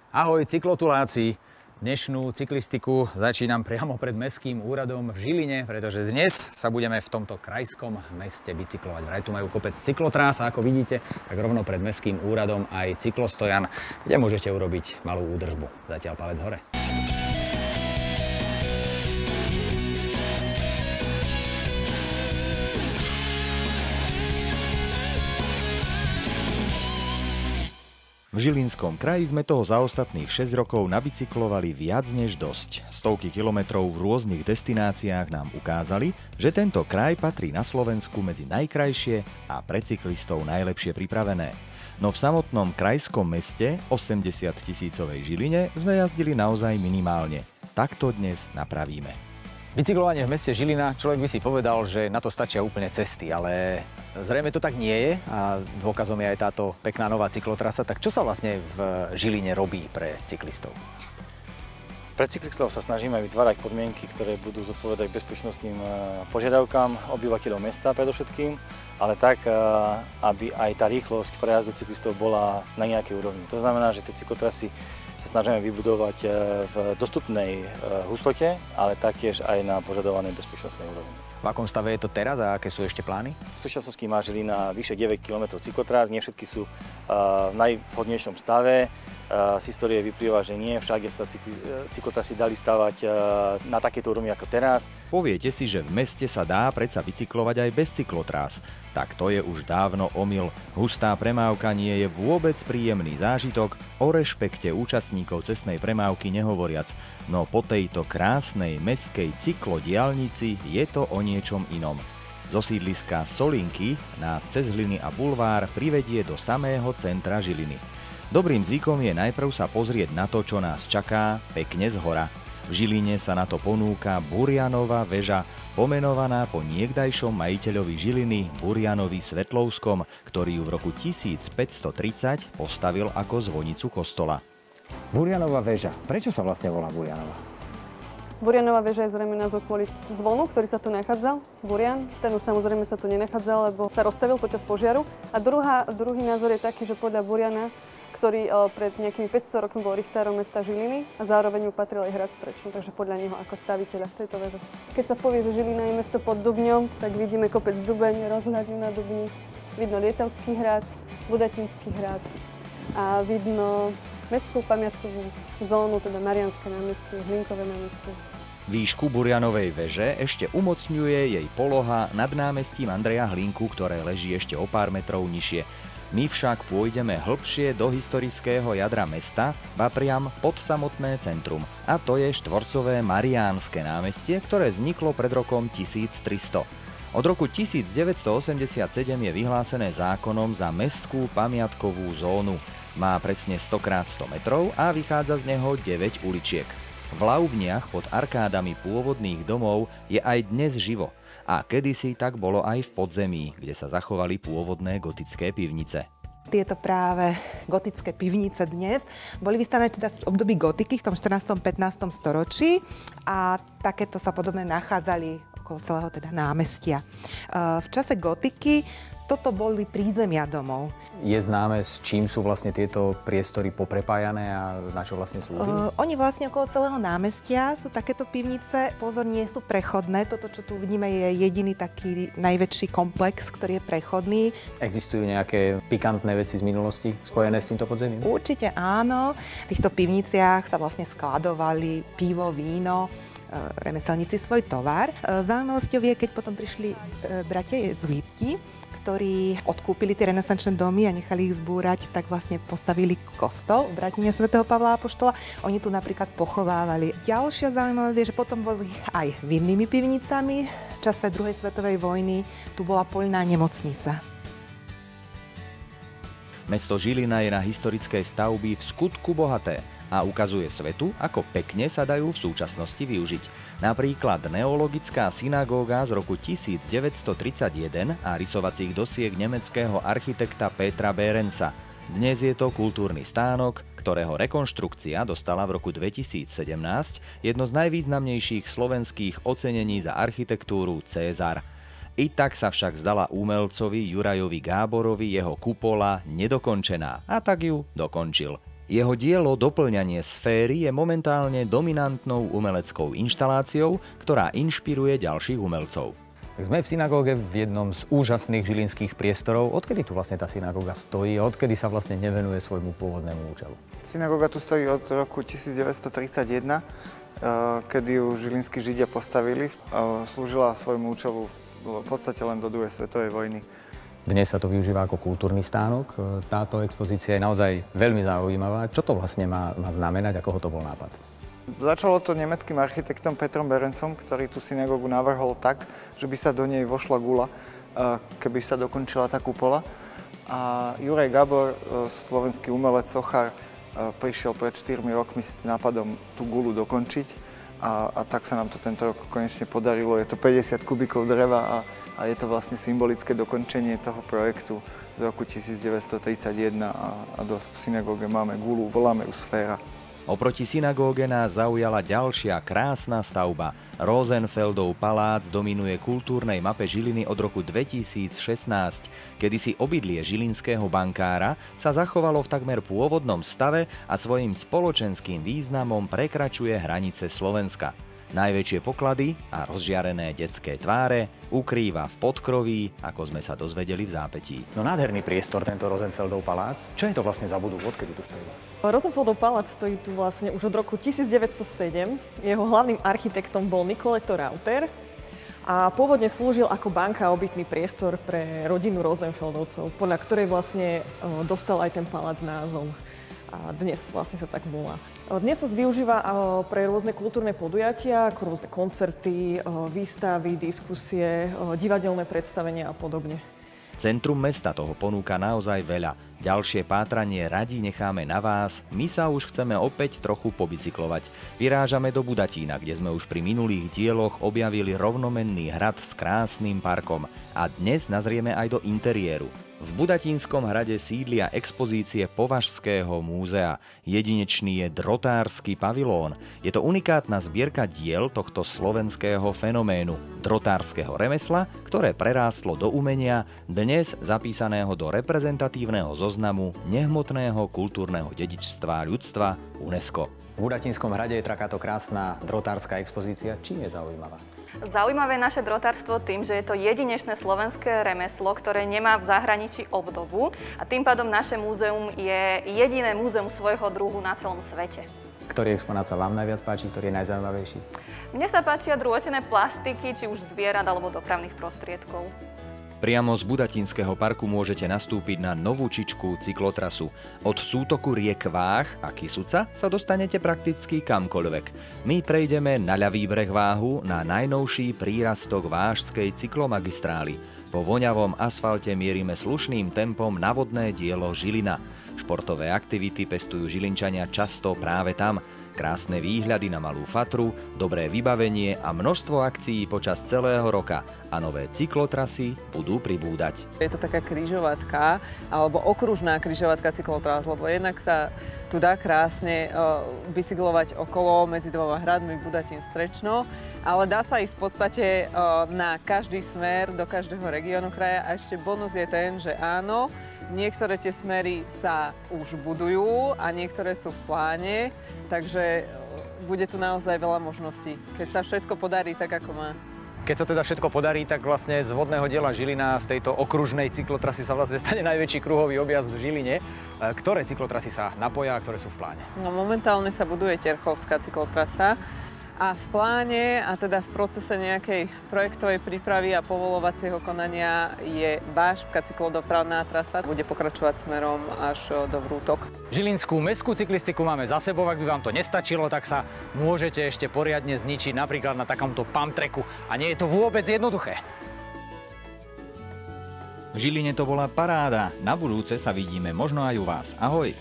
Ahoj cyklotuláci! Dnešnú cyklistiku začínam priamo pred Mestským úradom v Žiline, pretože dnes sa budeme v tomto krajskom meste bicyklovať. Vraj tu majú kopec cyklotrás a ako vidíte, tak rovno pred Mestským úradom aj cyklostojan, kde môžete urobiť malú údržbu. Zatiaľ palec hore. V Žilinskom kraji sme toho za ostatných 6 rokov nabicyklovali viac než dosť. Stovky kilometrov v rôznych destináciách nám ukázali, že tento kraj patrí na Slovensku medzi najkrajšie a pre cyklistov najlepšie pripravené. No v samotnom krajskom meste, 80-tisícovej Žiline, sme jazdili naozaj minimálne. Tak to dnes napravíme. Bicyklovanie v meste Žilina, človek by si povedal, že na to stačia úplne cesty, ale zrejme to tak nie je a dôkazom je aj táto pekná nová cyklotrasa. Tak čo sa vlastne v Žiline robí pre cyklistov? Pre cyklistov sa snažíme vytvárať podmienky, ktoré budú zodpovedať bezpečnostným požiadavkám obyvateľov mesta predovšetkým, ale tak, aby aj tá rýchlosť prejazdu cyklistov bola na nejakej úrovni. To znamená, že tie cyklotrasy sa snažíme vybudovať v dostupnej hustote, ale taktiež aj na požadovanej bezpečnostnej úrovni. V akom stave je to teraz a aké sú ešte plány? V súčasnosti má Žilina vyše 9 km cyklotrás, nie všetky sú v najvhodnejšom stave. Z histórie vyplýva, že nie všade sa cyklotrasy dali stavať na takéto úrovni ako teraz. Poviete si, že v meste sa dá predsa bicyklovať aj bez cyklotrás. Tak to je už dávno omyl. Hustá premávka nie je vôbec príjemný zážitok, o rešpekte účastníkov cestnej premávky nehovoriac. No po tejto krásnej mestskej cyklodiaľnici je to o niečom inom. Zo sídliska Solinky nás cez Hliny a bulvár privedie do samého centra Žiliny. Dobrým zvykom je najprv sa pozrieť na to, čo nás čaká, pekne zhora. V Žiline sa na to ponúka Burianova väža, pomenovaná po niekdajšom majiteľovi Žiliny Burianovi Svetlovskom, ktorý ju v roku 1530 postavil ako zvonicu kostola. Burianova väža. Prečo sa vlastne volá Burianova? Burianova väža je zrejme názov kvôli zvonu, ktorý sa tu nachádzal. Burian, ten už samozrejme sa tu nenachádzal, lebo sa rozstavil počas požiaru. A druhý názor je taký, že podľa Buriana, ktorý pred nejakými 500 rokmi bol richtárom mesta Žiliny a zároveň mu patril aj hrad Sprečín, takže podľa neho ako staviteľa tejto väže. Keď sa povie, že Žilina je mesto pod Dubňom, tak vidíme kopec Dubeň, rozhľadňu na Dubni, vidno Lietavský hrad, Budatinský hrad a vidno mestskú pamiatkovú zónu, teda Mariánske námestie, Hlinkové námestie. Výšku Burianovej väže ešte umocňuje jej poloha nad námestím Andreja Hlinku, ktoré leží ešte o pár metrov nižšie. My však pôjdeme hlbšie do historického jadra mesta, ba priam pod samotné centrum. A to je štvorcové Mariánske námestie, ktoré vzniklo pred rokom 1300. Od roku 1987 je vyhlásené zákonom za mestskú pamiatkovú zónu. Má presne 100x100 metrov a vychádza z neho 9 uličiek. V Laubniach pod arkádami pôvodných domov je aj dnes živo. A kedysi tak bolo aj v podzemí, kde sa zachovali pôvodné gotické pivnice. Tieto práve gotické pivnice dnes boli vystavené teda v období gotiky v tom 14. 15. storočí a takéto sa podobne nachádzali okolo celého teda námestia. V čase gotiky toto boli prízemia domov. Je známe, s čím sú vlastne tieto priestory poprepájané a na čo vlastne slúžili? Oni vlastne okolo celého námestia sú takéto pivnice. Pozor, nie sú prechodné. Toto, čo tu vidíme, je jediný taký najväčší komplex, ktorý je prechodný. Existujú nejaké pikantné veci z minulosti spojené s týmto podzemím? Určite áno. V týchto pivniciach sa vlastne skladovali pivo, víno, remeselníci svoj tovar. Zaujímavosťou je, keď potom prišli bratia jezuiti, ktorí odkúpili tie renesančné domy a nechali ich zbúrať, tak vlastne postavili kostol v Bratine svätého Pavla Apoštola. Oni tu napríklad pochovávali. Ďalšia zaujímavosť je, že potom boli aj vinnými pivnicami. V čase druhej svetovej vojny tu bola poľná nemocnica. Mesto Žilina je na historické stavby v skutku bohaté a ukazuje svetu, ako pekne sa dajú v súčasnosti využiť. Napríklad neologická synagóga z roku 1931 a rysovacích dosiek nemeckého architekta Petra Behrensa. Dnes je to kultúrny stánok, ktorého rekonštrukcia dostala v roku 2017 jedno z najvýznamnejších slovenských ocenení za architektúru César. I tak sa však zdala umelcovi Jurajovi Gáborovi jeho kupola nedokončená a tak ju dokončil. Jeho dielo Doplňanie sféry je momentálne dominantnou umeleckou inštaláciou, ktorá inšpiruje ďalších umelcov. Sme v synagóge v jednom z úžasných žilinských priestorov. Odkedy tu vlastne tá synagóga stojí a odkedy sa vlastne nevenuje svojmu pôvodnému účelu? Synagóga tu stojí od roku 1931, kedy ju žilinskí Židia postavili. Slúžila svojmu účelu v podstate len do druhej svetovej vojny. Dnes sa to využíva ako kultúrny stánok. Táto expozícia je naozaj veľmi zaujímavá. Čo to vlastne má znamenať a koho to bol nápad? Začalo to nemeckým architektom Petrom Berencom, ktorý tú synagógu navrhol tak, že by sa do nej vošla gula, keby sa dokončila tá kupola. A Juraj Gábor, slovenský umelec, sochár, prišiel pred 4 rokmi s nápadom tú gulu dokončiť a tak sa nám to tento rok konečne podarilo. Je to 50 kubíkov dreva a je to vlastne symbolické dokončenie toho projektu z roku 1931 a v synagóge máme gulu, voláme ju Sféra. Oproti synagóge nás zaujala ďalšia krásna stavba. Rosenfeldov palác dominuje kultúrnej mape Žiliny od roku 2016, kedy si obydlie žilinského bankára sa zachovalo v takmer pôvodnom stave a svojim spoločenským významom prekračuje hranice Slovenska. Najväčšie poklady a rozžiarené detské tváre ukrýva v podkroví, ako sme sa dozvedeli v zápätí. No nádherný priestor tento Rosenfeldov palác. Čo je to vlastne za budova, odkedy tu stojí? Rosenfeldov palác stojí tu vlastne už od roku 1907. Jeho hlavným architektom bol Nicoletto Rauter a pôvodne slúžil ako banka a obytný priestor pre rodinu Rosenfeldovcov, podľa ktorej vlastne dostal aj ten palác názov. A dnes vlastne sa tak volá. Dnes sa využíva pre rôzne kultúrne podujatia, ako rôzne koncerty, výstavy, diskusie, divadelné predstavenia a podobne. Centrum mesta toho ponúka naozaj veľa. Ďalšie pátranie radi necháme na vás, my sa už chceme opäť trochu pobicyklovať. Vyrážame do Budatína, kde sme už pri minulých dieloch objavili rovnomenný hrad s krásnym parkom. A dnes nazrieme aj do interiéru. V Budatínskom hrade sídlia expozície Považského múzea. Jedinečný je drotársky pavilón. Je to unikátna zbierka diel tohto slovenského fenoménu, drotárskeho remesla, ktoré prerástlo do umenia, dnes zapísaného do reprezentatívneho zoznamu nehmotného kultúrneho dedičstva ľudstva UNESCO. V Budatínskom hrade je takáto krásna drotárska expozícia. Čím je zaujímavá? Zaujímavé je naše drotárstvo tým, že je to jedinečné slovenské remeslo, ktoré nemá v zahraničí obdobu a tým pádom naše múzeum je jediné múzeum svojho druhu na celom svete. Ktorý exponát sa vám najviac páči, ktorý je najzaujímavejší? Mne sa páčia drôtené plastiky, či už zvierat alebo dopravných prostriedkov. Priamo z Budatínskeho parku môžete nastúpiť na novúčičkú cyklotrasu. Od sútoku riek Váh a Kysuca sa dostanete prakticky kamkoľvek. My prejdeme na ľavý breh Váhu na najnovší prírastok vážskej cyklomagistrály. Po voňavom asfalte mierime slušným tempom na vodné dielo Žilina. Športové aktivity pestujú Žilinčania často práve tam. Krásne výhľady na Malú Fatru, dobré vybavenie a množstvo akcií počas celého roka. A nové cyklotrasy budú pribúdať. Je to taká križovatka, alebo okružná križovatka cyklotras, lebo jednak sa tu dá krásne bicyklovať okolo medzi dvoma hradmi Budatín Strečno, ale dá sa ísť v podstate na každý smer do každého regiónu kraja a ešte bonus je ten, že áno, niektoré tie smery sa už budujú a niektoré sú v pláne, takže bude tu naozaj veľa možností, keď sa všetko podarí tak, ako má. Keď sa teda všetko podarí, tak vlastne z vodného diela Žilina, z tejto okružnej cyklotrasy sa vlastne stane najväčší kruhový objazd v Žiline. Ktoré cyklotrasy sa napoja a ktoré sú v pláne? No, momentálne sa buduje Terchovská cyklotrasa. A v pláne, a teda v procese nejakej projektovej prípravy a povolovacieho konania je Vážska cyklodopravná trasa. Bude pokračovať smerom až do Vrútok. Žilinskú mestskú cyklistiku máme za sebou. Ak by vám to nestačilo, tak sa môžete ešte poriadne zničiť napríklad na takomto pump tracku. A nie je to vôbec jednoduché. V Žiline to bola paráda. Na budúce sa vidíme možno aj u vás. Ahoj!